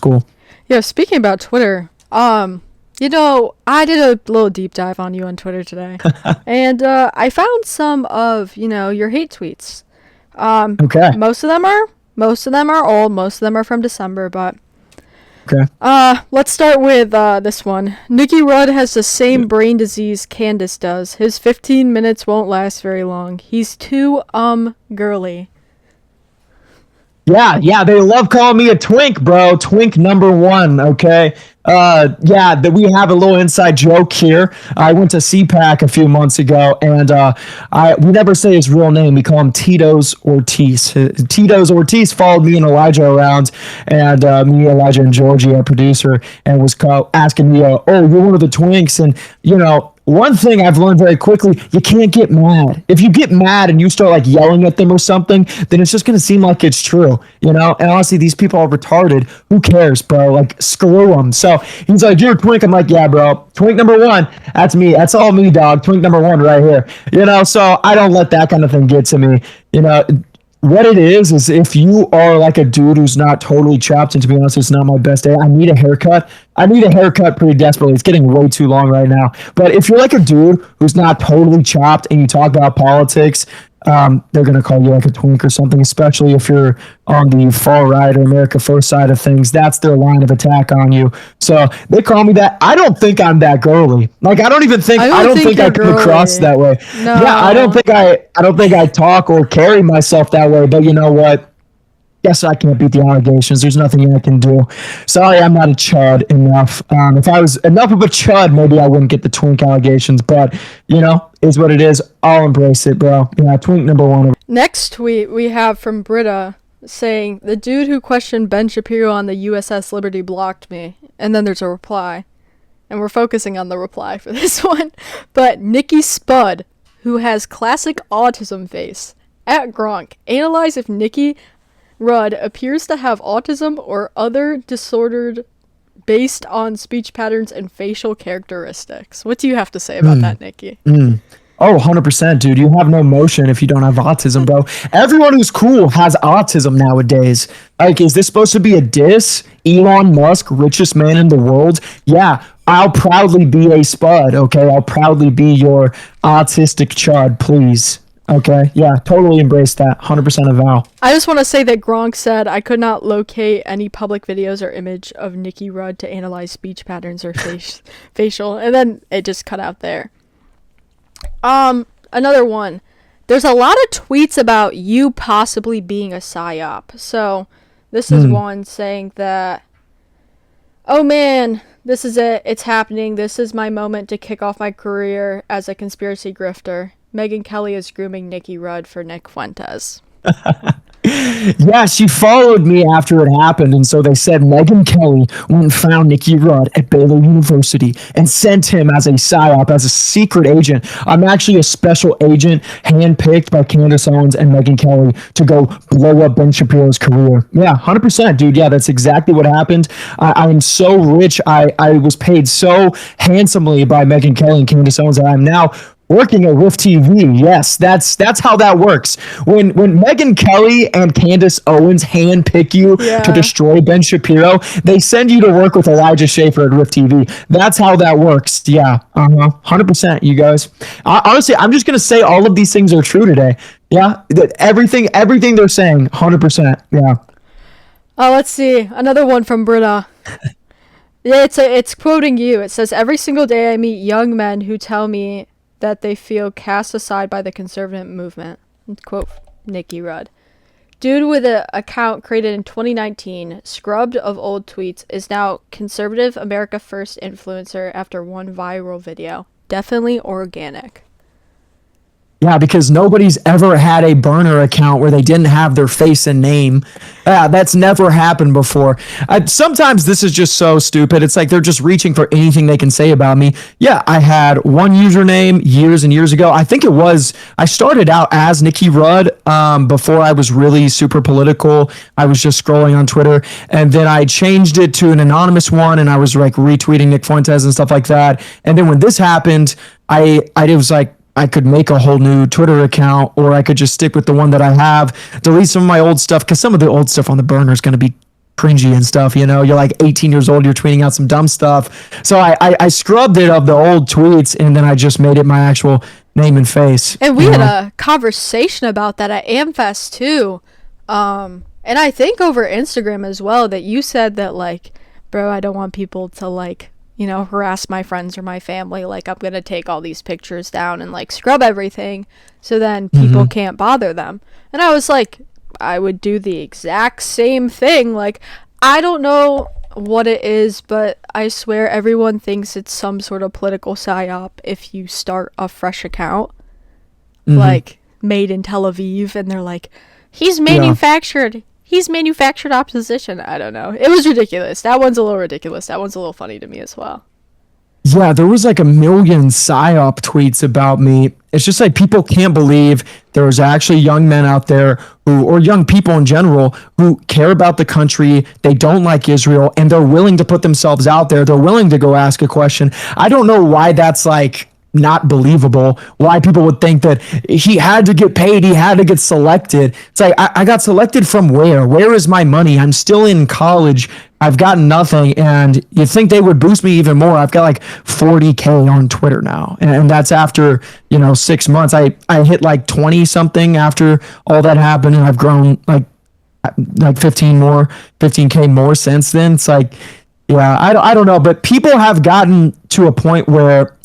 Cool. Yeah, speaking about Twitter, I did a little deep dive on you on Twitter today, and I found some of your hate tweets. Okay. Most of them are old. Most of them are from December, but Okay. let's start with this one. Nicky Rudd has the same brain disease Candace does. His 15 minutes won't last very long. He's too girly. Yeah, they love calling me a twink, bro. Twink number one, okay? Yeah, that we have a little inside joke here. I went to CPAC a few months ago, and we never say his real name. We call him Tito's Ortiz. Tito's Ortiz followed me and Elijah around, and me, Elijah, and Georgie, our producer, and was asking me, "Oh, you're one of the twinks," and one thing I've learned very quickly, you can't get mad. If you get mad and you start like yelling at them or something, then it's just going to seem like it's true, And honestly, these people are retarded. Who cares, bro? Like, screw them. So he's like, "You're a twink." I'm like, "Yeah, bro. Twink number one. That's me. That's all me, dog. Twink number one right here." So I don't let that kind of thing get to me. What it is if you are like a dude who's not totally chopped, and to be honest, it's not my best day. I need a haircut. I need a haircut pretty desperately. It's getting way too long right now. But if you're like a dude who's not totally chopped and you talk about politics, they're going to call you like a twink or something, especially if you're on the far right or America First side of things. That's their line of attack on you. So they call me that. I don't think I'm that girly. Like, I don't think I come across that way. No. Yeah, I don't think I talk or carry myself that way, but you know what? Guess I can't beat the allegations. There's nothing I can do. Sorry, I'm not a chud enough. If I was enough of a chud, maybe I wouldn't get the twink allegations. But, is what it is. I'll embrace it, bro. Yeah, twink number one. Next tweet we have from Britta saying, "The dude who questioned Ben Shapiro on the USS Liberty blocked me." And then there's a reply. And we're focusing on the reply for this one. But Nicky Spud, who has classic autism face, at Gronk, analyze if Nicky Rudd appears to have autism or other disordered based on speech patterns and facial characteristics. What do you have to say about that, Nicky? Oh, 100%, dude. You have no emotion if you don't have autism, bro. Everyone who's cool has autism nowadays. Like, is this supposed to be a diss? Elon Musk, richest man in the world? Yeah, I'll proudly be a Spud, okay? I'll proudly be your autistic chud, please. Okay, yeah, totally embrace that. 100% a vow. I just want to say that Gronk said I could not locate any public videos or image of Nicky Rudd to analyze speech patterns or facial, and then it just cut out there. Another one. There's a lot of tweets about you possibly being a psyop. So, this is one saying that, "Oh man, this is it. It's happening. This is my moment to kick off my career as a conspiracy grifter. Megyn Kelly is grooming Nicky Rudd for Nick Fuentes." Yeah, she followed me after it happened, and so they said Megyn Kelly went and found Nicky Rudd at Baylor University and sent him as a psyop, as a secret agent. I'm actually a special agent handpicked by Candace Owens and Megyn Kelly to go blow up Ben Shapiro's career. Yeah, 100%, dude. Yeah, that's exactly what happened. I'm so rich. I was paid so handsomely by Megyn Kelly and Candace Owens that I'm now working at Rift TV. Yes, that's how that works. When Megyn Kelly and Candace Owens handpick you to destroy Ben Shapiro, they send you to work with Elijah Schaefer at Rift TV. That's how that works. Yeah, 100%, you guys. Honestly, I'm just gonna say all of these things are true today. Yeah, everything they're saying, 100%. Yeah. Let's see. Another one from Britta. Yeah, it's quoting you. It says, "Every single day I meet young men who tell me that they feel cast aside by the conservative movement." Quote Nicky Rudd. Dude with an account created in 2019, scrubbed of old tweets, is now conservative America First influencer after one viral video. Definitely organic. Yeah, because nobody's ever had a burner account where they didn't have their face and name. That's never happened before. Sometimes this is just so stupid. It's like they're just reaching for anything they can say about me. Yeah, I had one username years and years ago. I think I started out as Nicky Rudd before I was really super political. I was just scrolling on Twitter. And then I changed it to an anonymous one, and I was like retweeting Nick Fuentes and stuff like that. And then when this happened, it was like, I could make a whole new Twitter account, or I could just stick with the one that I have, delete some of my old stuff, because some of the old stuff on the burner is going to be cringy and stuff. You know, you're like 18 years old, you're tweeting out some dumb stuff. So I scrubbed it of the old tweets, and then I just made it my actual name and face. And we had a conversation about that at AmFest too. And I think over Instagram as well, that you said that, like, bro, I don't want people to, like, you know, harass my friends or my family. Like, I'm going to take all these pictures down and, like, scrub everything so then people can't bother them. And I was like, I would do the exact same thing. Like, I don't know what it is, but I swear everyone thinks it's some sort of political psyop if you start a fresh account, like, made in Tel Aviv, and they're like, he's manufactured opposition. I don't know. It was ridiculous. That one's a little ridiculous. That one's a little funny to me as well. Yeah, there was like a million psyop tweets about me. It's just like people can't believe there's actually young men out there who, or young people in general, who care about the country. They don't like Israel, and they're willing to put themselves out there. They're willing to go ask a question. I don't know why that's like not believable, why people would think that he had to get paid, he had to get selected. It's like, I got selected from where is my money? I'm still in college, I've gotten nothing, and you think they would boost me even more. I've got like 40K on Twitter now, and that's after 6 months. I hit like 20 something after all that happened, and I've grown like 15K more since then. It's like, yeah, I don't know, but people have gotten to a point where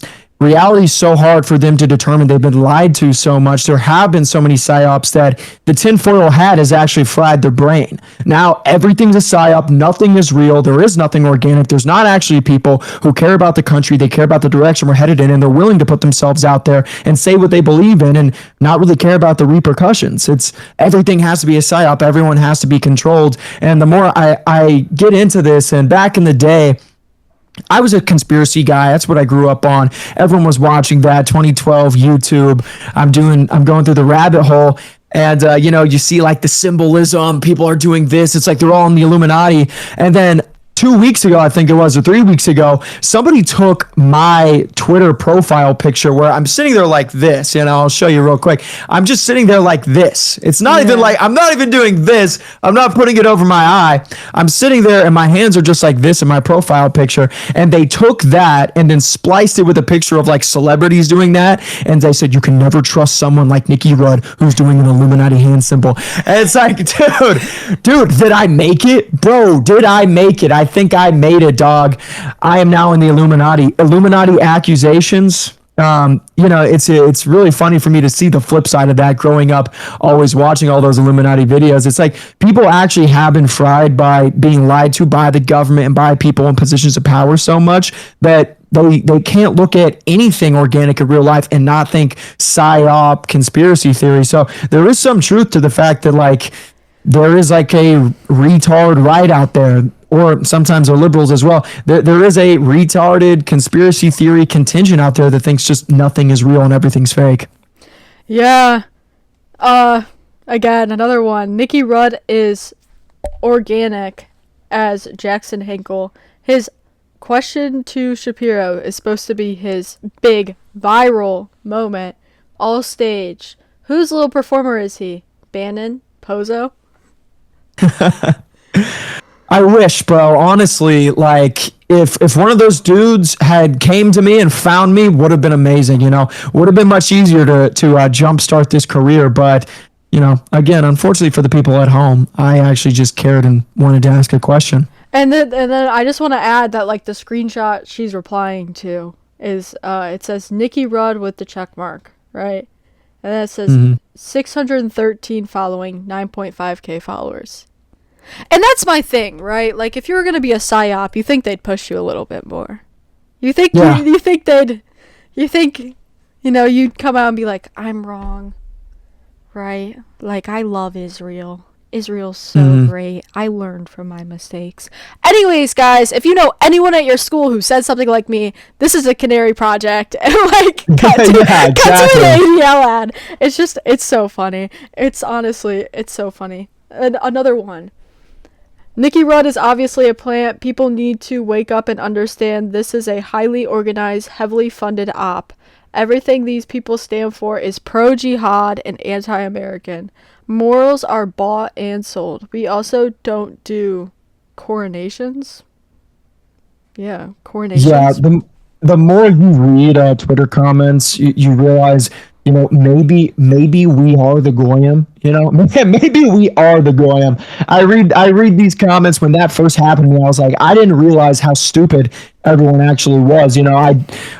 reality is so hard for them to determine. They've been lied to so much. There have been so many psyops that the tinfoil hat has actually fried their brain. Now everything's a psyop. Nothing is real. There is nothing organic. There's not actually people who care about the country. They care about the direction we're headed in, and they're willing to put themselves out there and say what they believe in and not really care about the repercussions. It's everything has to be a psyop. Everyone has to be controlled. And the more I get into this, and back in the day, I was a conspiracy guy. That's what I grew up on. Everyone was watching that 2012 YouTube. I'm going through the rabbit hole, and you see like the symbolism. People are doing this. It's like they're all in the Illuminati. And then 2 weeks ago, I think it was, or 3 weeks ago, somebody took my Twitter profile picture where I'm sitting there like this. I'll show you real quick. I'm just sitting there like this. It's not even like, I'm not even doing this. I'm not putting it over my eye. I'm sitting there and my hands are just like this in my profile picture. And they took that and then spliced it with a picture of like celebrities doing that. And they said, you can never trust someone like Nicky Rudd who's doing an Illuminati hand symbol. And it's like, dude, did I make it? Bro, did I make it? I think I made it, dog. I am now in the Illuminati accusations. It's really funny for me to see the flip side of that growing up, always watching all those Illuminati videos. It's like people actually have been fried by being lied to by the government and by people in positions of power so much that they can't look at anything organic in real life and not think psyop conspiracy theory. So there is some truth to the fact that like there is like a retard right out there, or sometimes they're liberals as well. There is a retarded conspiracy theory contingent out there that thinks just nothing is real and everything's fake. Yeah. Again, another one. Nicky Rudd is organic as Jackson Hinkle. His question to Shapiro is supposed to be his big viral moment. All staged. Whose little performer is he? Bannon? Pozo? I wish, bro. Honestly, like if one of those dudes had came to me and found me, would have been amazing. Would have been much easier to jumpstart this career. But again, unfortunately for the people at home, I actually just cared and wanted to ask a question. And then I just want to add that like the screenshot she's replying to is it says Nicky Rudd with the check mark, right? And then it says 613 following, 9.5K followers. And that's my thing, right? Like, if you were going to be a psyop, you think they'd push you a little bit more. You think you'd come out and be like, I'm wrong, right? Like, I love Israel. Israel's so great. I learned from my mistakes. Anyways, guys, if you know anyone at your school who said something like me, this is a Canary Project. And like, cut to an ADL ad. It's so funny. It's so funny. And another one. Nicky Rudd is obviously a plant. People need to wake up and understand this is a highly organized, heavily funded op. Everything these people stand for is pro-jihad and anti-American. Morals are bought and sold. We also don't do coronations. Yeah, Yeah, coronations. the more you read Twitter comments, you realize, maybe we are the goyim. Maybe we are the goyim. I read these comments when that first happened to me. I was like, I didn't realize how stupid everyone actually was. I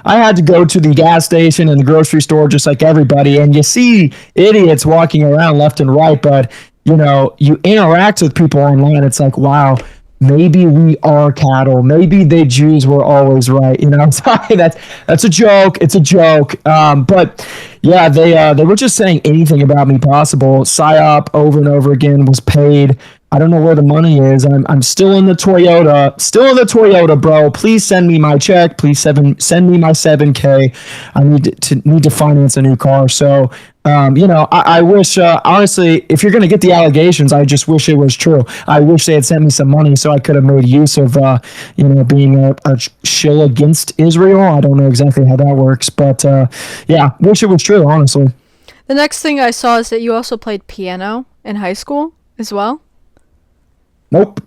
had to go to the gas station and the grocery store just like everybody, and you see idiots walking around left and right, but you interact with people online. It's like, wow, maybe we are cattle. Maybe the Jews were always right. Sorry, that's a joke. It's a joke. But yeah, they were just saying anything about me possible. PSYOP over and over again was paid. I don't know where the money is. I'm still in the Toyota. Still in the Toyota, bro. Please send me my check. Please send me my 7K. I need to finance a new car. So I wish, honestly, if you're going to get the allegations, I just wish it was true. I wish they had sent me some money so I could have made use of, being a shill against Israel. I don't know exactly how that works, but yeah, wish it was true, honestly. The next thing I saw is that you also played piano in high school as well. Nope.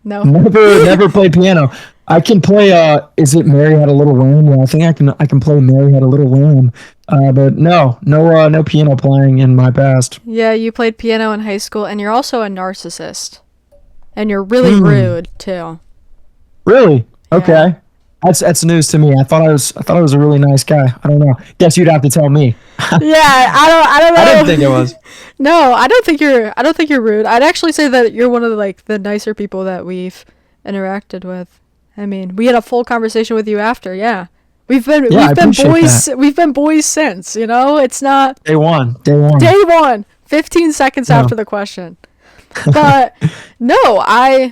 No. Never played piano. I can play. Is it Mary Had a Little Lamb? Yeah, I think I can play Mary Had a Little Lamb. But no piano playing in my past. Yeah, you played piano in high school, and you're also a narcissist, and you're really rude too. Really? Yeah. Okay. That's news to me. I thought I was a really nice guy. I don't know. Guess you'd have to tell me. Yeah, I don't know. I didn't think it was. No, I don't think you're rude. I'd actually say that you're one of the nicer people that we've interacted with. I mean, we had a full conversation with you after. Yeah. We've been boys. That. We've been boys since. It's not Day one. Day one. 15 seconds after the question. But no,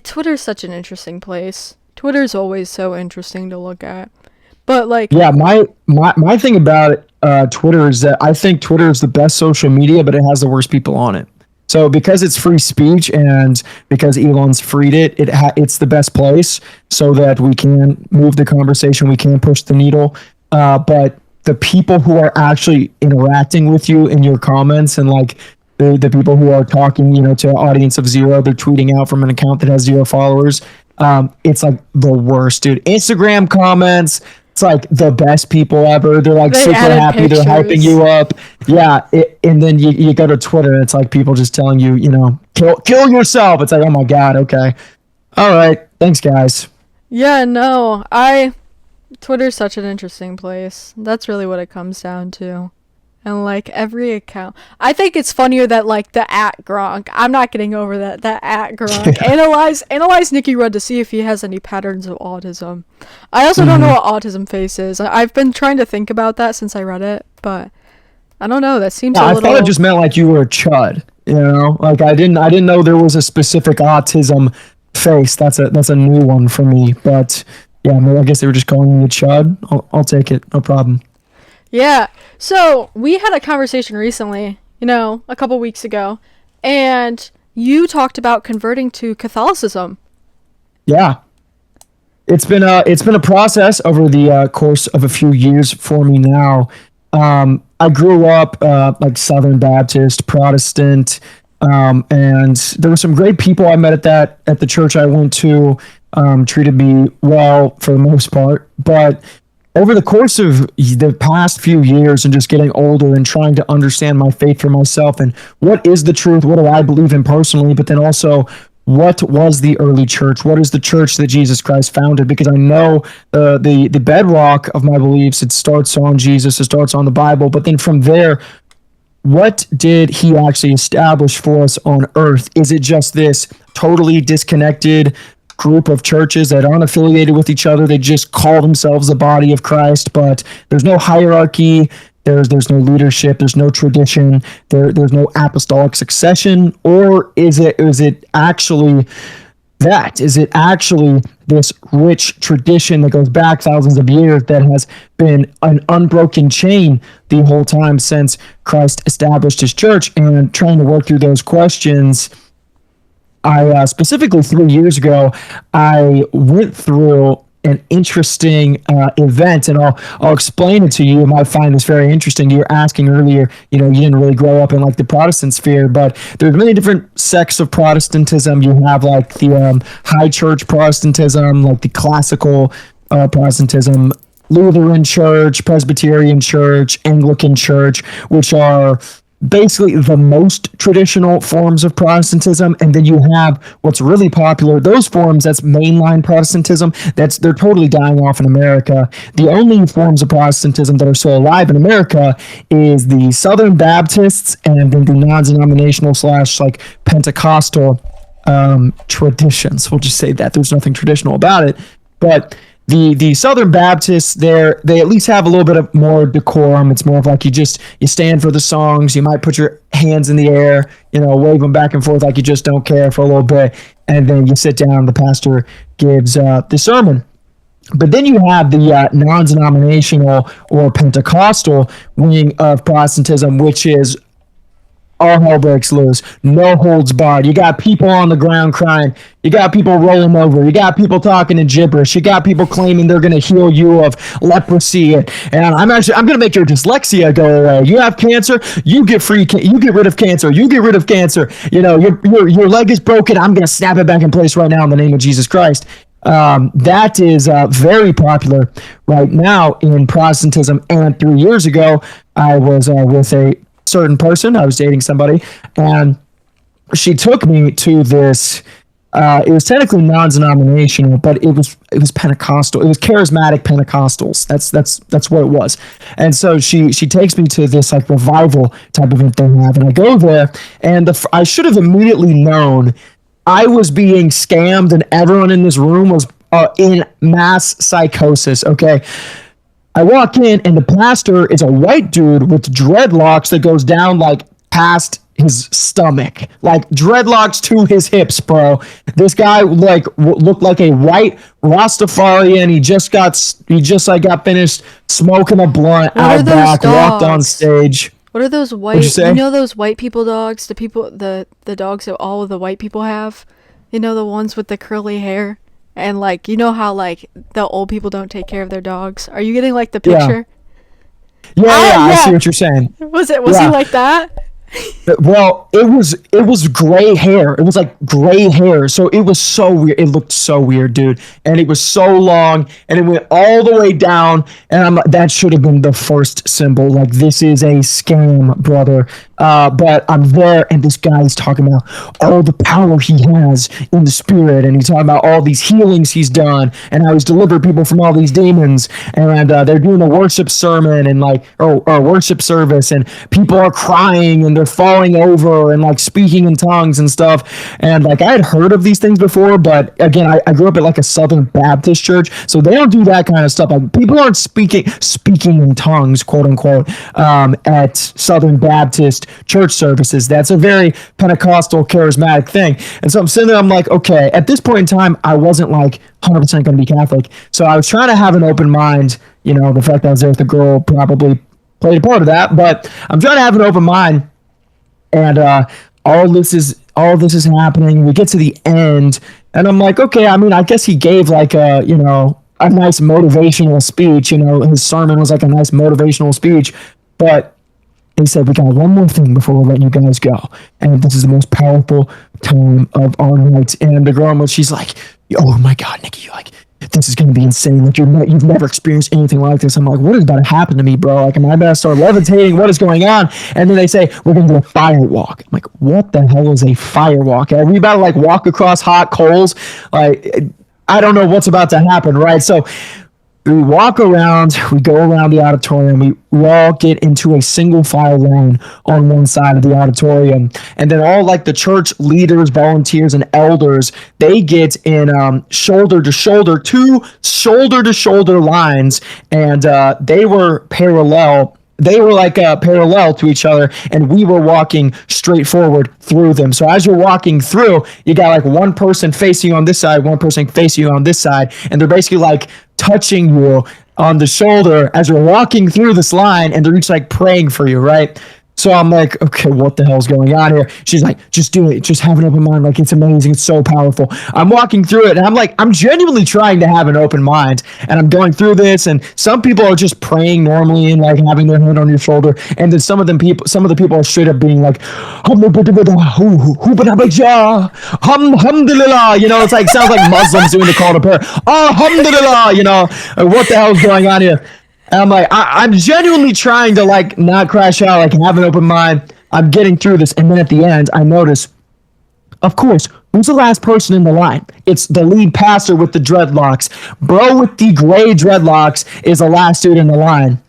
Twitter's such an interesting place. Twitter's always so interesting to look at. But yeah, my thing about Twitter is that I think Twitter is the best social media, but it has the worst people on it. So because it's free speech and because Elon's freed it's the best place so that we can move the conversation, we can push the needle. But the people who are actually interacting with you in your comments and the people who are talking, to an audience of zero, they're tweeting out from an account that has 0 followers. It's like the worst, dude. Instagram comments, it's like the best people ever. They're they super happy. pictures. They're hyping you up. Yeah. And then you go to Twitter. It's like people just telling you, kill yourself. It's like, oh my God. Okay. All right. Thanks, guys. Yeah, no, Twitter's such an interesting place. That's really what it comes down to. And every account, I think it's funnier that the @Gronk. I'm not getting over that @Gronk. Yeah. Analyze Nicky Rudd to see if he has any patterns of autism. I also don't know what autism face is. I've been trying to think about that since I read it, but I don't know. That seems a little. I thought it just meant you were a chud. I didn't know there was a specific autism face. That's a new one for me. But yeah, I guess they were just calling me a chud. I'll take it. No problem. Yeah. So we had a conversation recently, a couple weeks ago, and you talked about converting to Catholicism. Yeah. It's been a process over the course of a few years for me now. I grew up Southern Baptist, Protestant, and there were some great people I met at the church I went to. Treated me well for the most part, but over the course of the past few years and just getting older and trying to understand my faith for myself and what is the truth, what do I believe in personally, but then also what was the early church? What is the church that Jesus Christ founded? Because I know the bedrock of my beliefs, it starts on Jesus, it starts on the Bible, but then from there, what did he actually establish for us on earth? Is it just this totally disconnected group of churches that aren't affiliated with each other? They just call themselves the body of Christ, but there's no hierarchy, there's no leadership, there's no tradition, there's no apostolic succession? Or is it actually that? Is it actually this rich tradition that goes back thousands of years that has been an unbroken chain the whole time since Christ established his church? And trying to work through those questions, I specifically 3 years ago, I went through an interesting event, and I'll explain it to you. You might find this very interesting. You were asking earlier, you didn't really grow up in like the Protestant sphere, but there's many different sects of Protestantism. You have like the high church Protestantism, like the classical Protestantism, Lutheran Church, Presbyterian Church, Anglican Church, which are basically the most traditional forms of Protestantism. And then you have what's really popular, those forms, that's mainline Protestantism. They're totally dying off in America. The only forms of Protestantism that are still alive in America is the Southern Baptists and then the non-denominational / like Pentecostal traditions. We'll just say that there's nothing traditional about it. But the Southern Baptists, they at least have a little bit of more decorum. It's more of like you stand for the songs. You might put your hands in the air, wave them back and forth like you just don't care for a little bit, and then you sit down. The pastor gives the sermon. But then you have the non-denominational or Pentecostal wing of Protestantism, which is all hell breaks loose, no holds barred. You got people on the ground crying. You got people rolling over. You got people talking in gibberish. You got people claiming they're going to heal you of leprosy. And I'm going to make your dyslexia go away. You have cancer. You get you get rid of cancer. You get rid of cancer. Your leg is broken. I'm going to snap it back in place right now in the name of Jesus Christ. That is very popular right now in Protestantism. And 3 years ago, I was with a certain person. I was dating somebody, and she took me to this. It was technically non-denominational, but it was Pentecostal. It was charismatic Pentecostals. That's what it was. And so she takes me to this like revival type event they have, and I go there, and I should have immediately known I was being scammed, and everyone in this room was in mass psychosis. Okay. I walk in, and the pastor is a white dude with dreadlocks that goes down like past his stomach, like dreadlocks to his hips, bro. This guy looked like a white Rastafarian. He just got finished smoking a blunt out back, walked on stage. What are those white? Those white people dogs? The dogs that all of the white people have. The ones with the curly hair. And how the old people don't take care of their dogs. Are you getting the picture? Yeah, I see what you're saying. Was he like that? Well, it was gray hair. It was like gray hair. So it was so weird. It looked so weird, dude. And it was so long, and it went all the way down. And that should have been the first symbol. Like, this is a scam, brother. But I'm there, and this guy's talking about all the power he has in the spirit, and he's talking about all these healings he's done, and how he's delivered people from all these demons. And they're doing a worship sermon and or worship service, and people are crying and they're falling over and speaking in tongues and stuff. And I had heard of these things before, but again, I grew up at a Southern Baptist church, so they don't do that kind of stuff. People aren't speaking in tongues, quote unquote, at Southern Baptist church services. That's a very Pentecostal charismatic thing. And so I'm sitting there, I'm like, okay, at this point in time, I wasn't 100% going to be Catholic. So I was trying to have an open mind. The fact that I was there with the girl probably played a part of that, but I'm trying to have an open mind. And all this is happening. We get to the end, and I'm like, okay, I guess he gave a nice motivational speech. His sermon was a nice motivational speech, but he said, we got one more thing before we let you guys go. And this is the most powerful time of our night. And the girl, she's like, oh my God, Nicky, this is going to be insane. You've never experienced anything like this. I'm like, what is about to happen to me, bro? Am I about to start levitating? What is going on? And then they say, we're going to do a fire walk. I'm like, what the hell is a fire walk? Are we about to walk across hot coals? I don't know what's about to happen, right? So we walk around, we go around the auditorium, we all get into a single file line on one side of the auditorium. And then all the church leaders, volunteers, and elders, they get in shoulder to shoulder lines, and they were parallel. They were parallel to each other, and we were walking straight forward through them. So as you're walking through, you got one person facing you on this side, one person facing you on this side, and they're basically touching you on the shoulder as you're walking through this line, and they're each praying for you, right? So I'm like, okay, what the hell's going on here? She's like, just do it. Just have an open mind. Like, it's amazing. It's so powerful. I'm walking through it and I'm like, I'm genuinely trying to have an open mind. And I'm going through this. And some people are just praying normally and like having their hand on your shoulder. And then some of the people are straight up being like, alhamdulillah. You know, it's like, sounds like Muslims doing the call to prayer. Alhamdulillah. You know, what the hell's going on here? And I'm like, I'm genuinely trying to like not crash out, like have an open mind. I'm getting through this. And then at the end, I notice, of course, who's the last person in the line? It's the lead pastor with the dreadlocks. Bro with the gray dreadlocks is the last dude in the line.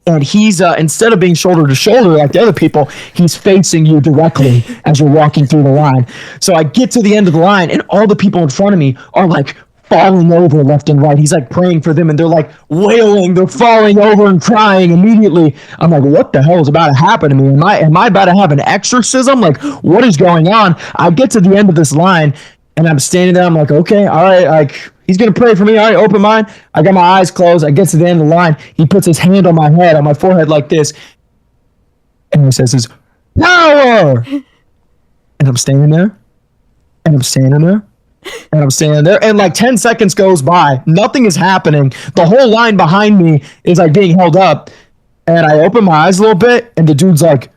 And he's, instead of being shoulder to shoulder like the other people, he's facing you directly as you're walking through the line. So I get to the end of the line, and all the people in front of me are like falling over left and right. He's like praying for them, and they're like wailing. They're falling over and crying immediately. I'm like, what the hell is about to happen to me? Am I about to have an exorcism? Like, what is going on? I get to the end of this line, and I'm standing there. I'm like, okay, all right, like, he's going to pray for me. All right, open mind. I got my eyes closed. I get to the end of the line. He puts his hand on my head, on my forehead like this. And he says, power. And I'm standing there. And I'm standing there. And I'm standing there. And like 10 seconds goes by. Nothing is happening. The whole line behind me is like being held up. And I open my eyes a little bit. And the dude's like,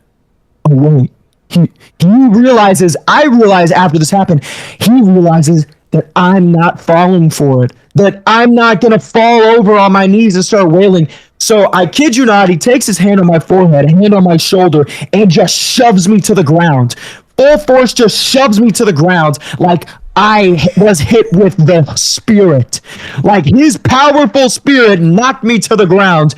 oh, wait. He realizes, I realize after this happened, he realizes that I'm not falling for it, that I'm not going to fall over on my knees and start wailing. So I kid you not, he takes his hand on my forehead, a hand on my shoulder, and just shoves me to the ground. Full force just shoves me to the ground like I was hit with the spirit. Like his powerful spirit knocked me to the ground.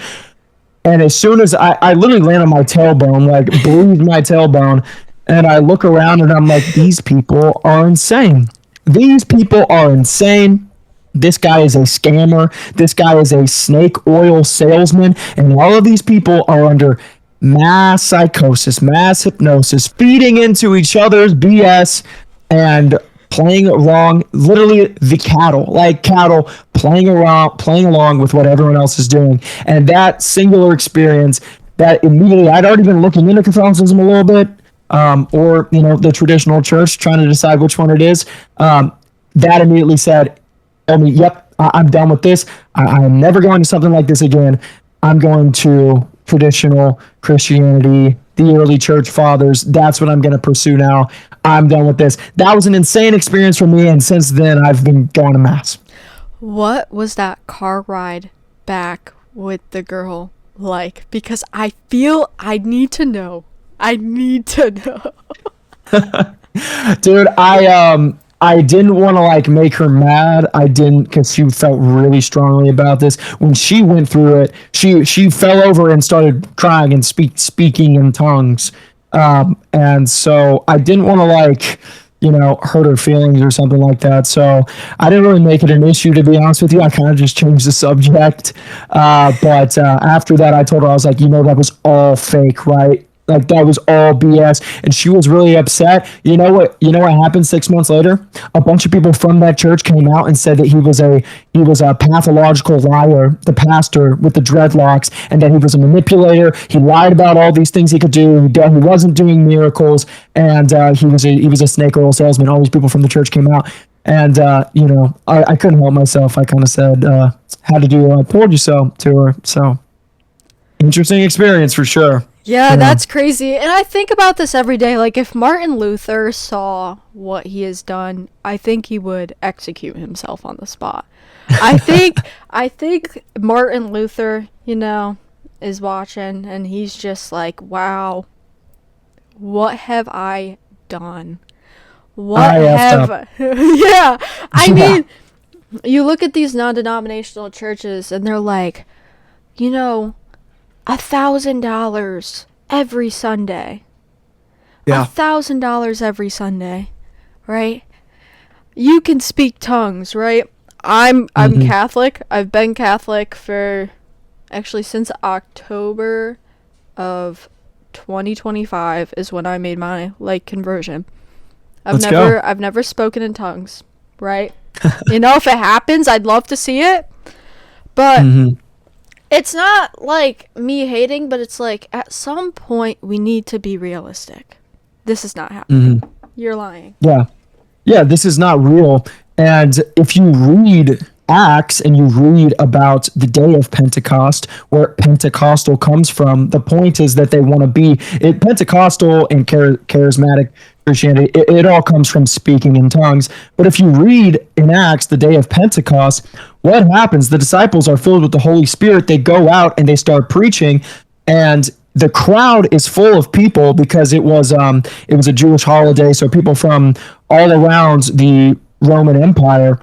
And as soon as I literally land on my tailbone, like bruised my tailbone, and I look around and I'm like, these people are insane. These people are insane. This guy is a scammer. This guy is a snake oil salesman. And all of these people are under mass psychosis, mass hypnosis, feeding into each other's BS and playing along, literally the cattle playing along with what everyone else is doing. And that singular experience, that immediately, I'd already been looking into Catholicism a little bit, or the traditional church, trying to decide which one it is. That immediately said, yep, I'm done with this. I am never going to something like this again. I'm going to traditional Christianity, the early church fathers. That's what I'm going to pursue now. I'm done with this. That was an insane experience for me, and since then I've been going to mass. What was that car ride back with the girl like? Because I feel I need to know. Dude, I didn't want to like make her mad. I didn't, because she felt really strongly about this. When she went through it, she fell over and started crying and speaking in tongues. And so I didn't want to like, hurt her feelings or something like that. So I didn't really make it an issue, to be honest with you. I kind of just changed the subject. But after that, I told her, I was like, that was all fake, right? Like, that was all BS. And she was really upset. You know what happened 6 months later? A bunch of people from that church came out and said that he was a pathological liar, the pastor with the dreadlocks, and that he was a manipulator. He lied about all these things he could do. He wasn't doing miracles, and he was a snake oil salesman. All these people from the church came out. And, I couldn't help myself. I kind of said, had to do I told you so to her. So, interesting experience for sure. Yeah, that's crazy. And I think about this every day. Like, if Martin Luther saw what he has done, I think he would execute himself on the spot. I think Martin Luther, is watching, and he's just like, wow, what have I done? Yeah. I mean, you look at these non-denominational churches, and they're like, $1,000 every Sunday. Yeah. $1,000 every Sunday, right? You can speak tongues, right? I'm Catholic. I've been Catholic for actually since October of 2025 is when I made my conversion. I've never spoken in tongues, right? If it happens, I'd love to see it, but It's not like me hating, but it's like at some point we need to be realistic. This is not happening. You're lying. Yeah, this is not real. And if you read Acts and you read about the day of Pentecost, where Pentecostal comes from, the point is that they want to be Pentecostal and charismatic Christianity. It all comes from speaking in tongues. But if you read in Acts, the day of Pentecost, what happens? The disciples are filled with the Holy Spirit. They go out and they start preaching, and the crowd is full of people because it was a Jewish holiday, so people from all around the Roman Empire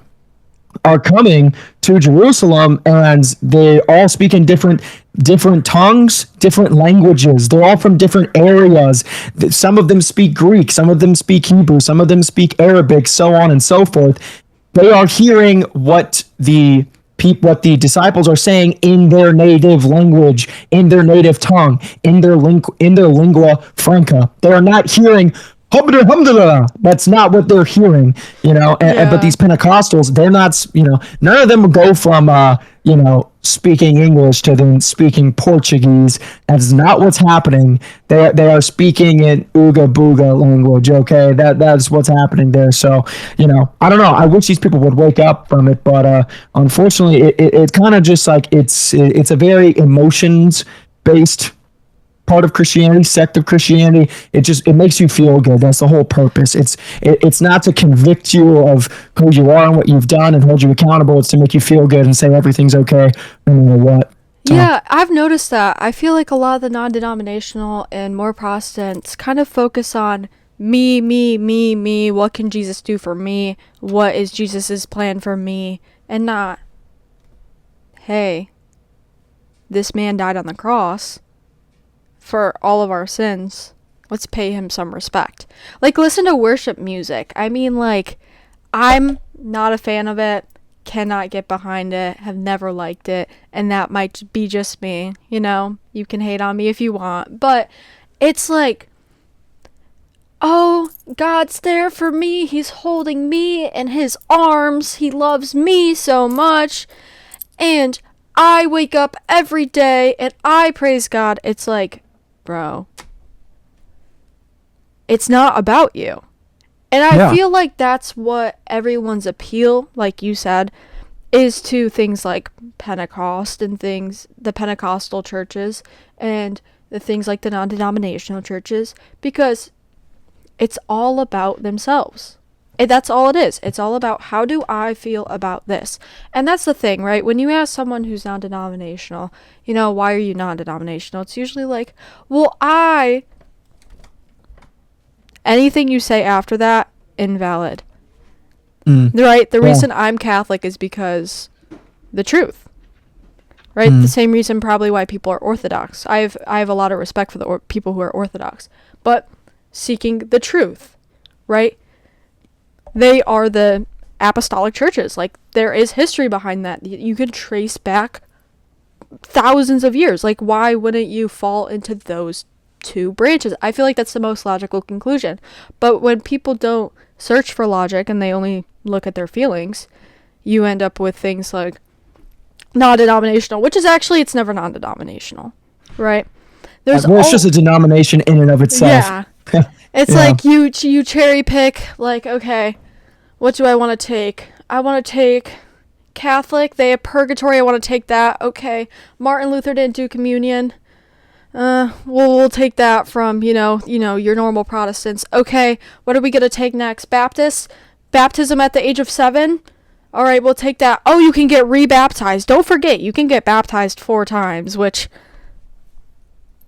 are coming to Jerusalem, and they all speak in different tongues, different languages. They're all from different areas. Some of them speak Greek, some of them speak Hebrew, some of them speak Arabic, so on and so forth. They are hearing what the disciples are saying in their native language, in their native tongue, in their lingua franca. They are not hearing Alhamdulillah. That's not what they're hearing, but these Pentecostals, they're not, none of them go from, speaking English to them speaking Portuguese. That's not what's happening. They are speaking in Ooga Booga language, okay? That's what's happening there. So, I don't know. I wish these people would wake up from it, but unfortunately, it kind of just like it's a very emotions-based part of Christianity, sect of Christianity. It makes you feel good. That's the whole purpose. It's not to convict you of who you are and what you've done and hold you accountable. It's to make you feel good and say everything's okay no matter what. Yeah, I've noticed that. I feel like a lot of the non-denominational and more Protestants kind of focus on me. What can Jesus do for me? What is Jesus's plan for me? And not, hey, this man died on the cross for all of our sins. Let's pay him some respect. Like, listen to worship music. I mean, like, I'm not a fan of it, cannot get behind it, have never liked it, and that might be just me, You can hate on me if you want, but it's like, oh, God's there for me, he's holding me in his arms, he loves me so much, and I wake up every day and I praise God. It's like, bro, it's not about you. And I feel like that's what everyone's appeal, like you said, is to things like Pentecost and the Pentecostal churches and the things like the non-denominational churches, because it's all about themselves. That's all it is. It's all about, how do I feel about this? And that's the thing, right? When you ask someone who's non-denominational, why are you non-denominational? It's usually like, well, anything you say after that, invalid. Right? The reason I'm Catholic is because the truth. Right? The same reason probably why people are Orthodox. I have a lot of respect for the people who are Orthodox. But seeking the truth, right? They are the apostolic churches. Like, there is history behind that. You can trace back thousands of years. Like, why wouldn't you fall into those two branches? I feel like that's the most logical conclusion. But when people don't search for logic and they only look at their feelings, you end up with things like non-denominational, which is actually, it's never non-denominational, right? It's just a denomination in and of itself. Yeah. It's like you cherry pick, like, okay, what do I want to take? I want to take Catholic. They have purgatory. I want to take that. Okay. Martin Luther didn't do communion. We'll take that from, your normal Protestants. Okay. What are we going to take next? Baptists? Baptism at the age of 7? All right. We'll take that. Oh, you can get rebaptized. Don't forget, you can get baptized 4 times, which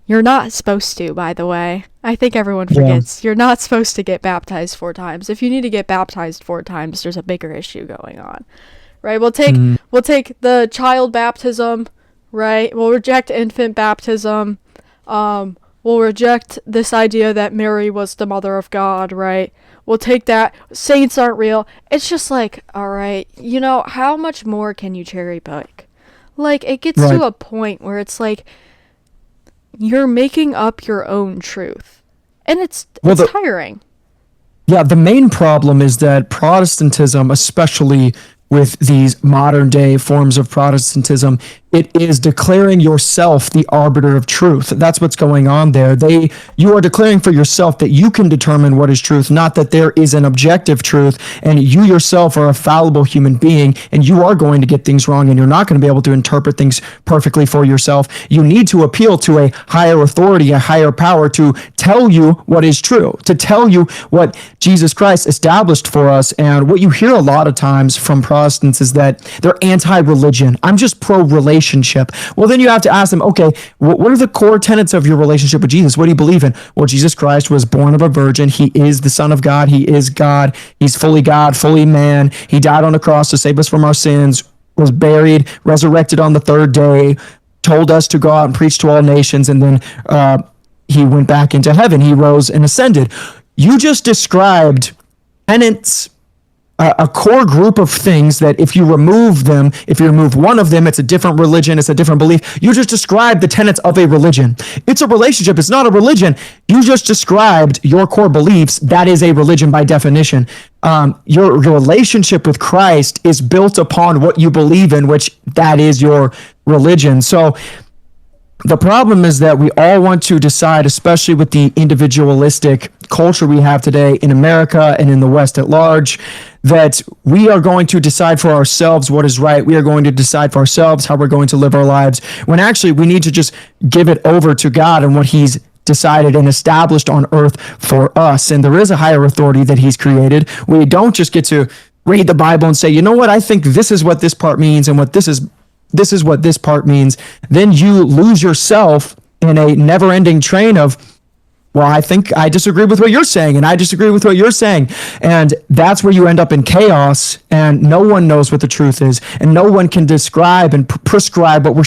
you're not supposed to, by the way. I think everyone forgets. You're not supposed to get baptized 4 times. If you need to get baptized 4 times, there's a bigger issue going on. Right? We'll take the child baptism, right? We'll reject infant baptism. We'll reject this idea that Mary was the mother of God, right? We'll take that. Saints aren't real. It's just like, all right, how much more can you cherry pick? Like, it gets to a point where it's like, you're making up your own truth. And it's tiring. Yeah, the main problem is that Protestantism, especially with these modern day forms of Protestantism, it is declaring yourself the arbiter of truth. That's what's going on there. You are declaring for yourself that you can determine what is truth, not that there is an objective truth, and you yourself are a fallible human being, and you are going to get things wrong, and you're not going to be able to interpret things perfectly for yourself. You need to appeal to a higher authority, a higher power to tell you what is true, to tell you what Jesus Christ established for us. And what you hear a lot of times from Protestants is that they're anti-religion. I'm just pro-relationship. Well, then you have to ask them, okay, what are the core tenets of your relationship with Jesus? What do you believe in? Well, Jesus Christ was born of a virgin. He is the Son of God. He is God. He's fully God, fully man. He died on the cross to save us from our sins, was buried, resurrected on the third day, told us to go out and preach to all nations, and then he went back into heaven. He rose and ascended. You just described tenets, a core group of things that if you remove them, if you remove one of them, it's a different religion, it's a different belief. You just described the tenets of a religion. It's a relationship, it's not a religion. You just described your core beliefs. That is a religion by definition. Your relationship with Christ is built upon what you believe in, which that is your religion. So the problem is that we all want to decide, especially with the individualistic culture we have today in America and in the West at large, that we are going to decide for ourselves what is right. We are going to decide for ourselves how we're going to live our lives, when actually we need to just give it over to God and what He's decided and established on earth for us. And there is a higher authority that He's created. We don't just get to read the Bible and say, you know what, I think this is what this part means and what this is what this part means. Then you lose yourself in a never-ending train of, well, I think I disagree with what you're saying, and I disagree with what you're saying. And that's where you end up in chaos, and no one knows what the truth is, and no one can describe and prescribe what we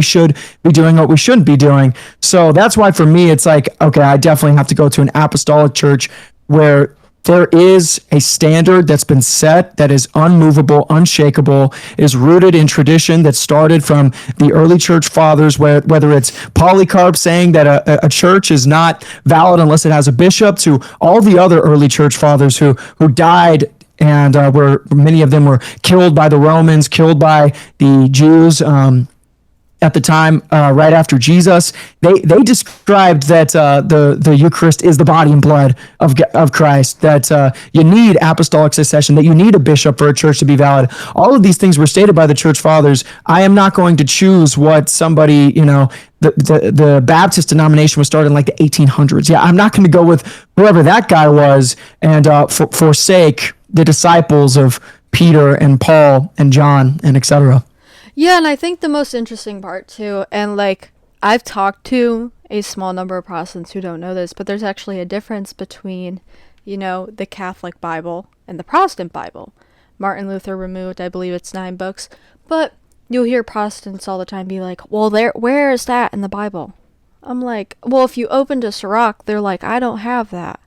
should be doing, what we shouldn't be doing. So that's why for me, it's like, okay, I definitely have to go to an apostolic church where there is a standard that's been set that is unmovable, unshakable, is rooted in tradition that started from the early church fathers, whether it's Polycarp saying that a church is not valid unless it has a bishop, to all the other early church fathers who died and were, many of them were killed by the Romans, killed by the Jews, at the time, right after Jesus. They described that the Eucharist is the body and blood of Christ, that you need apostolic succession, that you need a bishop for a church to be valid. All of these things were stated by the church fathers. I am not going to choose what somebody, the Baptist denomination was started in like the 1800s. Yeah, I'm not going to go with whoever that guy was and forsake the disciples of Peter and Paul and John and etc. Yeah, and I think the most interesting part too, and like I've talked to a small number of Protestants who don't know this, but there's actually a difference between, the Catholic Bible and the Protestant Bible. Martin Luther removed, I believe it's 9 books, but you'll hear Protestants all the time be like, well, where is that in the Bible? I'm like, well, if you open to Sirach, they're like, I don't have that.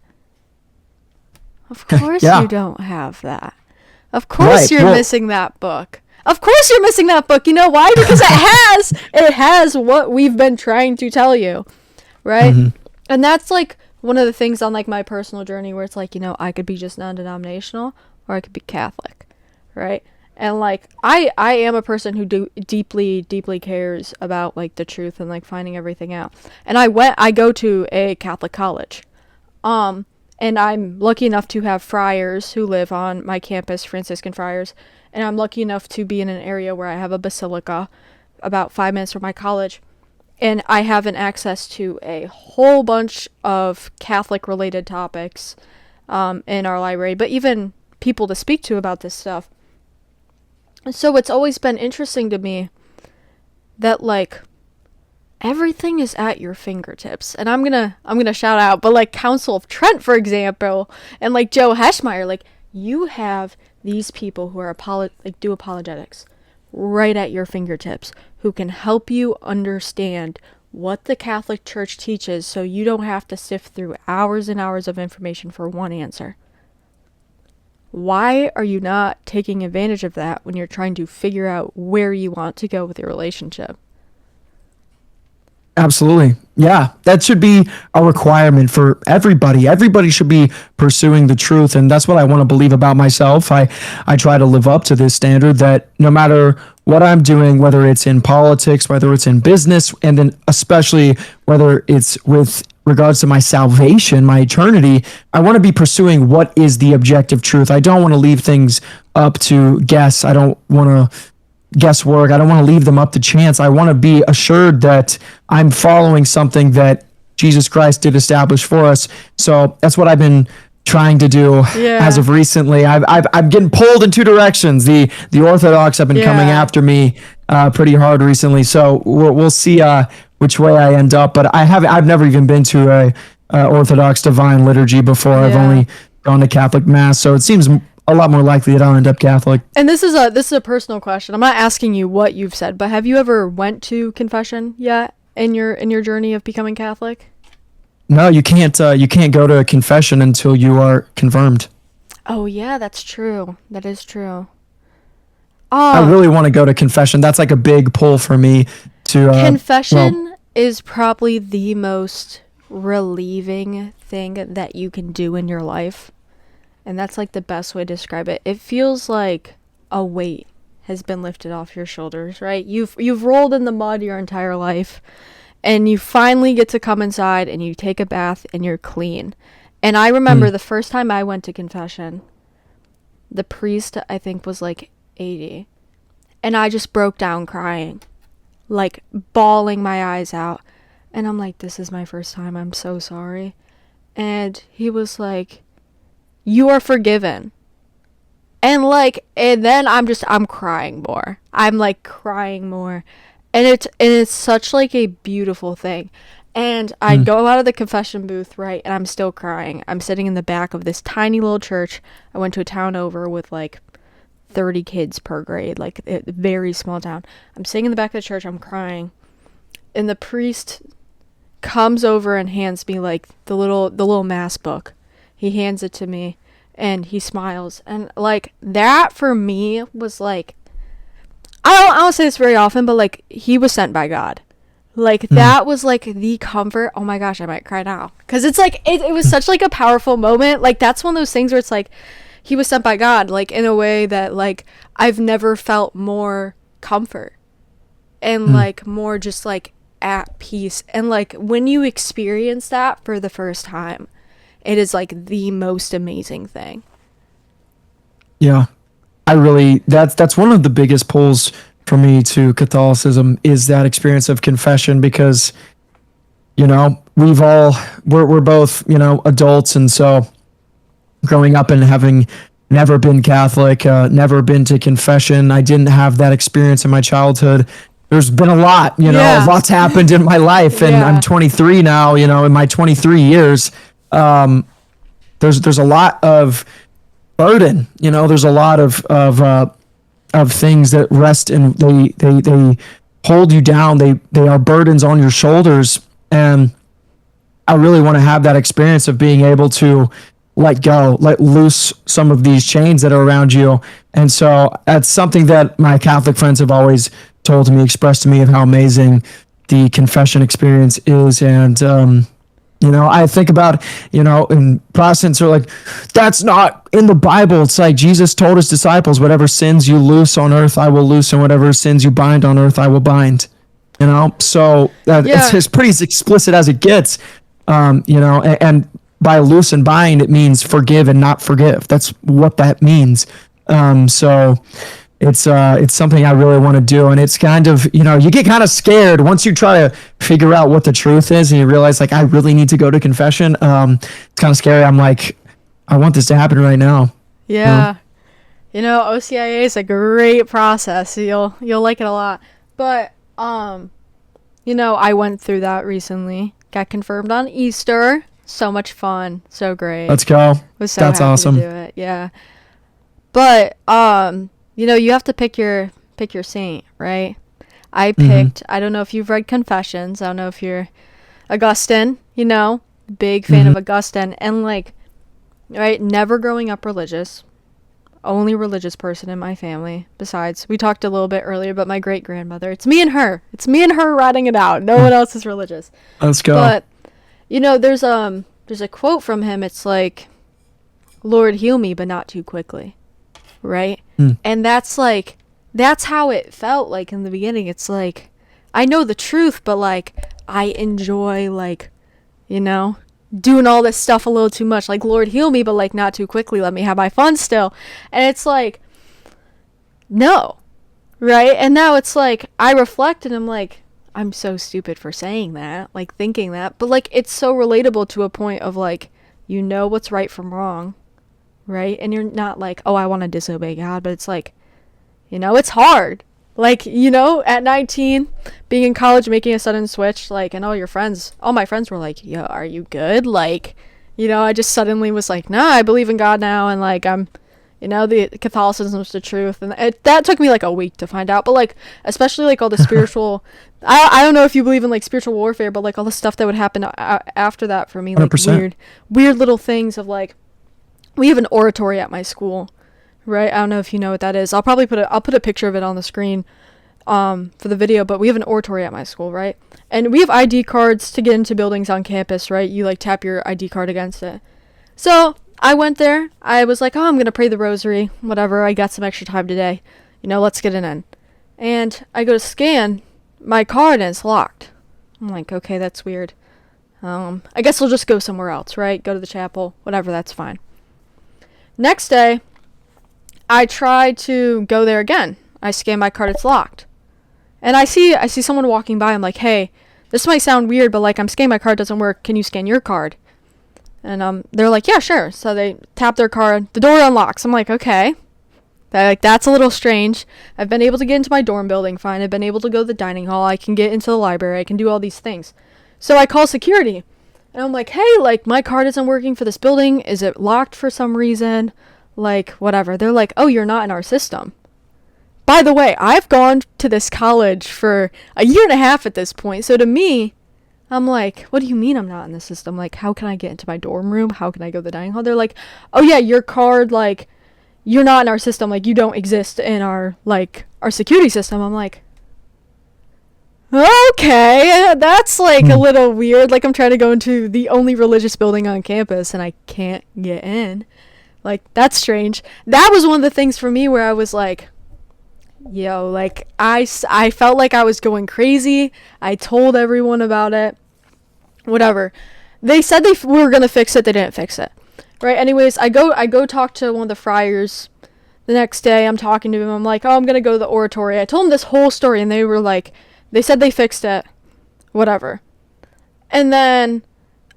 Of course Yeah. You don't have that. Of course you're missing that book. Of course you're missing that book. You know why? Because it has what we've been trying to tell you, right? Mm-hmm. And that's like one of the things on like my personal journey where it's like, I could be just non-denominational or I could be Catholic, right? And like I am a person who deeply cares about like the truth and like finding everything out. And I go to a Catholic college. And I'm lucky enough to have friars who live on my campus, Franciscan friars. And I'm lucky enough to be in an area where I have a basilica about 5 minutes from my college. And I have an access to a whole bunch of Catholic-related topics in our library, but even people to speak to about this stuff. So it's always been interesting to me that, like, everything is at your fingertips. And I'm gonna shout out, but like Council of Trent, for example, and like Joe Heschmeyer, like, you have these people who are do apologetics right at your fingertips, who can help you understand what the Catholic Church teaches so you don't have to sift through hours and hours of information for one answer. Why are you not taking advantage of that when you're trying to figure out where you want to go with your relationship? Absolutely. Yeah, that should be a requirement for everybody. Everybody should be pursuing the truth, and that's what I want to believe about myself. I try to live up to this standard that no matter what I'm doing, whether it's in politics, whether it's in business, and then especially whether it's with regards to my salvation, my eternity, I want to be pursuing what is the objective truth. I don't want to leave things up to guess. I don't want to guesswork. I don't want to leave them up to chance. I want to be assured that I'm following something that Jesus Christ did establish for us. So that's what I've been trying to do as of recently. I'm getting pulled in two directions. The Orthodox have been coming after me pretty hard recently. So we'll see which way I end up. But I've never even been to a Orthodox divine liturgy before. I've only gone to Catholic Mass. So it seems a lot more likely that I'll end up Catholic. And this is a personal question. I'm not asking you what you've said, but have you ever went to confession yet in your journey of becoming Catholic? No, you can't go to a confession until you are confirmed. Oh yeah, that's true. That is true. I really want to go to confession. That's like a big pull for me to confession is probably the most relieving thing that you can do in your life. And that's like the best way to describe it. It feels like a weight has been lifted off your shoulders, right? You've rolled in the mud your entire life. And you finally get to come inside and you take a bath and you're clean. And I remember the first time I went to confession, the priest, I think, was like 80. And I just broke down crying, like bawling my eyes out. And I'm like, this is my first time. I'm so sorry. And he was like, you are forgiven. And then I'm crying more. I'm like crying more. And it's such like a beautiful thing. And I go out of the confession booth, right, and I'm still crying. I'm sitting in the back of this tiny little church. I went to a town over with like 30 kids per grade, like a very small town. I'm sitting in the back of the church, I'm crying. And the priest comes over and hands me like the little mass book. He hands it to me and he smiles. And like that for me was like, I don't say this very often, but like he was sent by God. Like that was like the comfort. Oh my gosh, I might cry now. Cause it's like, it was such like a powerful moment. Like that's one of those things where it's like, he was sent by God, like in a way that like I've never felt more comfort and like more just like at peace. And like when you experience that for the first time, it is like the most amazing thing. Yeah. That's one of the biggest pulls for me to Catholicism is that experience of confession, because, you know, we're both, you know, adults. And so growing up and having never been Catholic, never been to confession, I didn't have that experience in my childhood. There's been a lot, you know, lots happened in my life, and I'm 23 now, you know, in my 23 years, there's a lot of burden, you know, there's a lot of things that rest and they hold you down. They are burdens on your shoulders. And I really want to have that experience of being able to let go, let loose some of these chains that are around you. And so that's something that my Catholic friends have always told me, expressed to me, of how amazing the confession experience is. And, you know, I think about, you know, and Protestants are like, that's not in the Bible. It's like Jesus told his disciples, whatever sins you loose on earth, I will loose, and whatever sins you bind on earth, I will bind. You know, so it's pretty as explicit as it gets. You know, and by loose and bind, it means forgive and not forgive. That's what that means. So it's something I really want to do. And it's kind of, you know, you get kind of scared once you try to figure out what the truth is and you realize like, I really need to go to confession. It's kind of scary. I'm like, I want this to happen right now. Yeah. You know, OCIA is a great process. You'll like it a lot. But, you know, I went through that recently. Got confirmed on Easter. So much fun. So great. Let's go. Was so That's happy awesome. to do it. Yeah. But, you know, you have to pick your saint, right? I picked, I don't know if you've read Confessions. I don't know if you're Augustine, you know, big fan of Augustine. And like, right, never growing up religious. Only religious person in my family. Besides, we talked a little bit earlier about my great grandmother. It's me and her. It's me and her writing it out. No one else is religious. Let's go. But, you know, there's a quote from him. It's like, Lord, heal me, but not too quickly. Right? And that's like, that's how it felt like in the beginning. It's like, I know the truth, but like, I enjoy like, you know, doing all this stuff a little too much. Like, Lord, heal me, but like not too quickly. Let me have my fun still. And it's like, no. Right? And now it's like, I reflect and I'm like, I'm so stupid for saying that, like thinking that. But like, it's so relatable to a point of like, you know what's right from wrong. Right? And you're not like, oh, I want to disobey God. But it's like, you know, it's hard. Like, you know, at 19, being in college, making a sudden switch, like, and all my friends were like, yo, are you good? Like, you know, I just suddenly was like, nah, I believe in God now. And like, you know, the Catholicism's the truth. And that took me like a week to find out. But like, especially like all the spiritual, I don't know if you believe in like spiritual warfare, but like all the stuff that would happen after that for me, like 100%. weird little things of like, we have an oratory at my school. Right, I don't know if you know what that is. I'll put a picture of it on the screen for the video, but we have an oratory at my school, right? And we have ID cards to get into buildings on campus, right? You like tap your ID card against it. So I went there. I was like, oh, I'm gonna pray the rosary, whatever. I got some extra time today. You know, let's get it in. And I go to scan my card and it's locked. I'm like, okay, that's weird. I guess we'll just go somewhere else, right? Go to the chapel, whatever, that's fine. Next day, I try to go there again. I scan my card, it's locked. And I see someone walking by. I'm like, hey, this might sound weird, but like I'm scanning my card, doesn't work. Can you scan your card? And they're like, yeah, sure. So they tap their card. The door unlocks. I'm like, okay. That's a little strange. I've been able to get into my dorm building fine. I've been able to go to the dining hall. I can get into the library. I can do all these things. So I call security. And I'm like, hey, like my card isn't working for this building. Is it locked for some reason? Like, whatever. They're like, oh, you're not in our system. By the way, I've gone to this college for a year and a half at this point. So to me, I'm like, what do you mean I'm not in the system? Like, how can I get into my dorm room? How can I go to the dining hall? They're like, oh yeah, your card, like, you're not in our system. Like, you don't exist in our security system. I'm like, okay, that's like a little weird. Like, I'm trying to go into the only religious building on campus and I can't get in. Like, that's strange. That was one of the things for me where I was like, yo, like, I felt like I was going crazy. I told everyone about it. Whatever. They said they were going to fix it. They didn't fix it. Right? Anyways, I go talk to one of the friars the next day. I'm talking to him. I'm like, oh, I'm going to go to the oratory. I told them this whole story, and they were like, they said they fixed it. Whatever. And then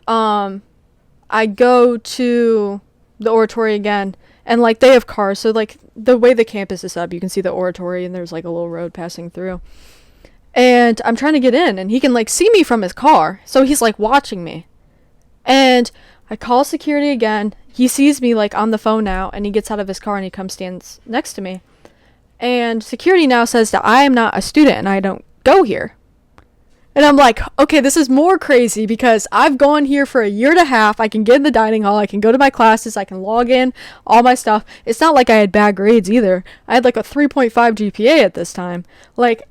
I go to the oratory again, and like they have cars, so like the way the campus is set up, you can see the oratory and there's like a little road passing through, and I'm trying to get in and he can like see me from his car, so he's like watching me. And I call security again. He sees me like on the phone now, and he gets out of his car and he comes stands next to me, and security now says that I am not a student and I don't go here. And I'm like, okay, this is more crazy because I've gone here for a year and a half. I can get in the dining hall. I can go to my classes. I can log in, all my stuff. It's not like I had bad grades either. I had like a 3.5 GPA at this time. Like,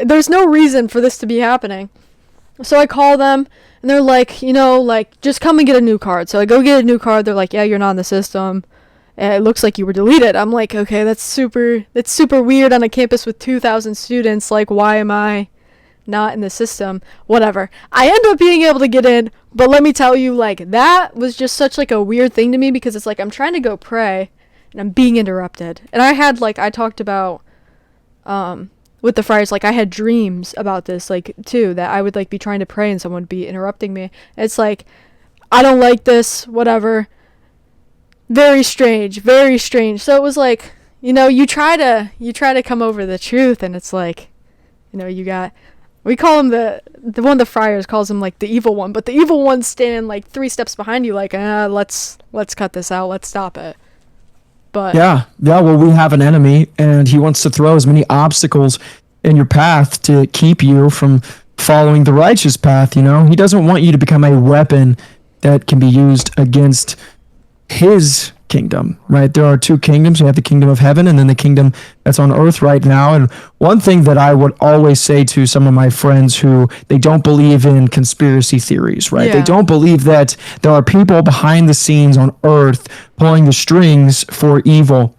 there's no reason for this to be happening. So I call them, and they're like, you know, like, just come and get a new card. So I go get a new card. They're like, yeah, you're not in the system. And it looks like you were deleted. I'm like, okay, that's super weird on a campus with 2,000 students. Like, why am I not in the system? Whatever. I end up being able to get in, but let me tell you, like, that was just such like a weird thing to me, because it's like I'm trying to go pray and I'm being interrupted. And I had like, I talked about with the friars, like I had dreams about this, like, too, that I would like be trying to pray and someone would be interrupting me. It's like, I don't like this, whatever. Very strange, very strange. So it was like, you know, you try to come over the truth, and it's like, you know, we call him the one of the friars calls him like the evil one, but the evil one's standing like 3 steps behind you, like, let's cut this out, let's stop it. But yeah, well, we have an enemy, and he wants to throw as many obstacles in your path to keep you from following the righteous path. You know, he doesn't want you to become a weapon that can be used against his kingdom, right? There are 2 kingdoms. You have the kingdom of heaven and then the kingdom that's on earth right now. And one thing that I would always say to some of my friends who they don't believe in conspiracy theories, right? Yeah. They don't believe that there are people behind the scenes on earth pulling the strings for evil,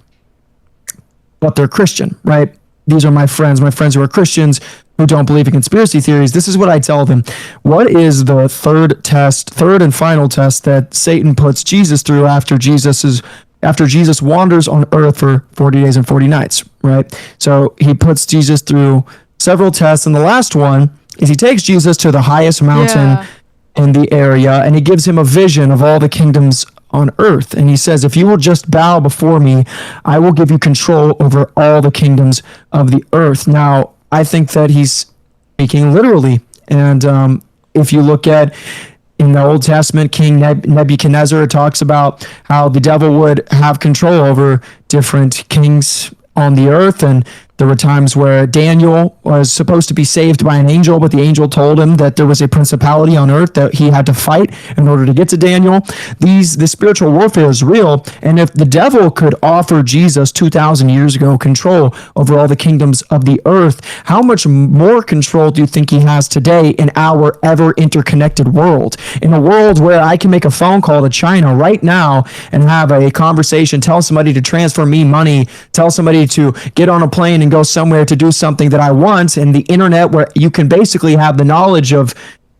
but they're Christian, right? these are my friends who are Christians who don't believe in conspiracy theories. This is what I tell them. What is the third and final test that Satan puts Jesus through after Jesus wanders on earth for 40 days and 40 nights, right? So he puts Jesus through several tests, and the last one is he takes Jesus to the highest mountain in the area, and he gives him a vision of all the kingdoms on earth. And he says, if you will just bow before me, I will give you control over all the kingdoms of the earth. Now, I think that he's speaking literally. And if you look at in the Old Testament, King Nebuchadnezzar talks about how the devil would have control over different kings on the earth. And there were times where Daniel was supposed to be saved by an angel, but the angel told him that there was a principality on earth that he had to fight in order to get to Daniel. The spiritual warfare is real, and if the devil could offer Jesus 2,000 years ago control over all the kingdoms of the earth, how much more control do you think he has today in our ever interconnected world? In a world where I can make a phone call to China right now and have a conversation, tell somebody to transfer me money, tell somebody to get on a plane and go somewhere to do something that I want, and the internet where you can basically have the knowledge of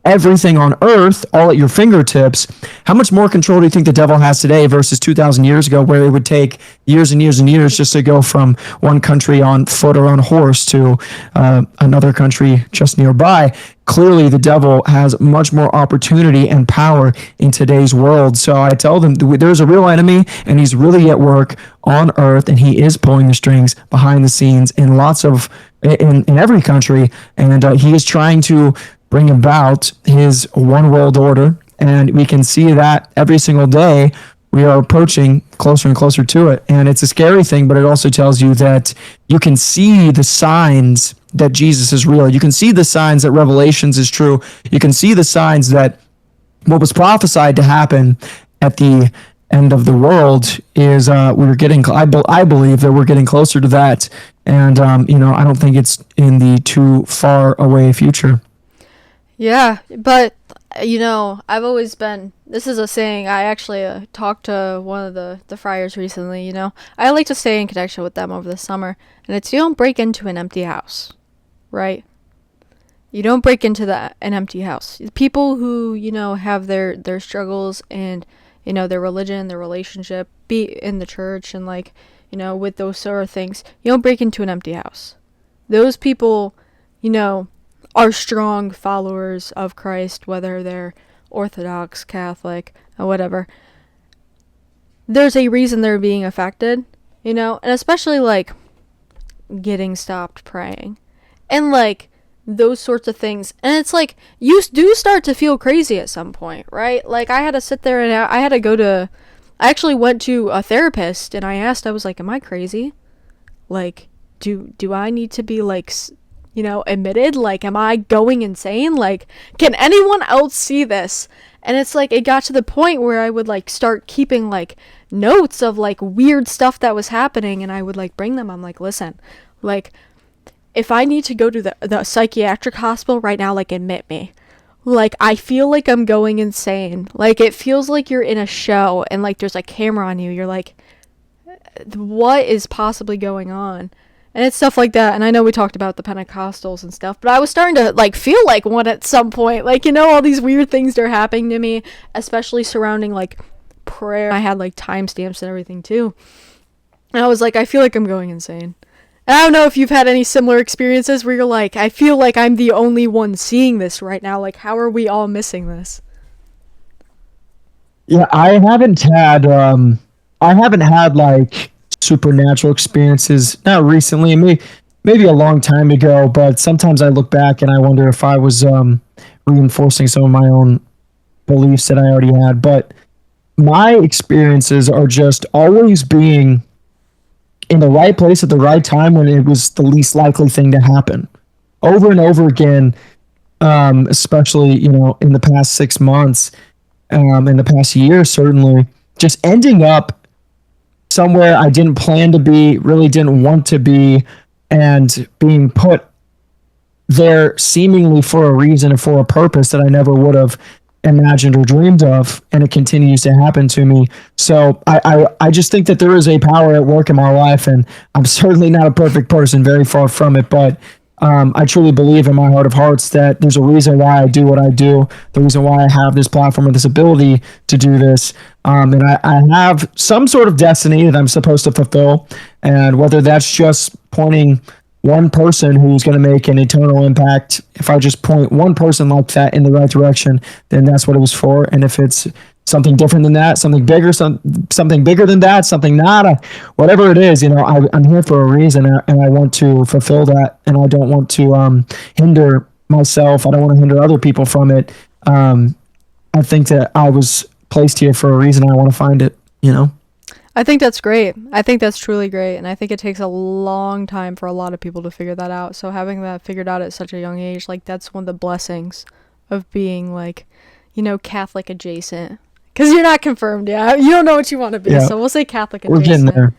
everything on earth all at your fingertips. How much more control do you think the devil has today versus 2,000 years ago, where it would take years and years and years just to go from one country on foot or on horse to another country just nearby? Clearly, the devil has much more opportunity and power in today's world. So I tell them there's a real enemy, and he's really at work on earth, and he is pulling the strings behind the scenes in every country, and he is trying to bring about his one world order. And we can see that every single day we are approaching closer and closer to it. And it's a scary thing, but it also tells you that you can see the signs that Jesus is real. You can see the signs that Revelations is true. You can see the signs that what was prophesied to happen at the end of the world is I believe that we're getting closer to that. And, I don't think it's in the too far away future. Yeah, but, I've always been, this is a saying, I actually talked to one of the friars recently, I like to stay in connection with them over the summer, and it's you don't break into an empty house, right? You don't break into an empty house. People who, have their struggles and, their religion, their relationship, be in the church and with those sort of things, you don't break into an empty house. Those people, are strong followers of Christ, whether they're Orthodox, Catholic, or whatever. There's a reason they're being affected, and especially getting stopped praying and those sorts of things. And it's you do start to feel crazy at some point, right? I had to sit there and I actually went to a therapist, and I was am I crazy? Do I need to be admitted? Am I going insane? Can anyone else see this? And it's it got to the point where I would start keeping notes of weird stuff that was happening, and I would bring them. I'm listen, if I need to go to the psychiatric hospital right now, admit me. I feel I'm going insane. It feels you're in a show and there's a camera on you. You're what is possibly going on? And it's stuff like that. And I know we talked about the Pentecostals and stuff, but I was starting to feel like one at some point. All these weird things that are happening to me, especially surrounding prayer. I had timestamps and everything too. And I was I feel I'm going insane. And I don't know if you've had any similar experiences where you're I feel I'm the only one seeing this right now. How are we all missing this? Yeah, I haven't had supernatural experiences, not recently, maybe a long time ago, but sometimes I look back and I wonder if I was reinforcing some of my own beliefs that I already had. But my experiences are just always being in the right place at the right time when it was the least likely thing to happen. Over and over again, especially, in the past 6 months, in the past year, certainly, just ending up somewhere I didn't plan to be, really didn't want to be, and being put there seemingly for a reason and for a purpose that I never would have imagined or dreamed of, and it continues to happen to me. So I just think that there is a power at work in my life, and I'm certainly not a perfect person, very far from it, but I truly believe in my heart of hearts that there's a reason why I do what I do, the reason why I have this platform and this ability to do this. And I have some sort of destiny that I'm supposed to fulfill. And whether that's just pointing one person who's going to make an eternal impact, if I just point one person like that in the right direction, then that's what it was for. And if it's something different than that, something bigger, something bigger than that, something not, whatever it is, I'm here for a reason, and I want to fulfill that, and I don't want to hinder myself. I don't want to hinder other people from it. I think that I was placed here for a reason. I want to find it. I think that's great. I think that's truly great. And I think it takes a long time for a lot of people to figure that out. So having that figured out at such a young age, like, that's one of the blessings of being, like, Catholic adjacent. Because you're not confirmed yet. You don't know what you want to be. Yeah. So we'll say Catholic We're getting adjacent. there.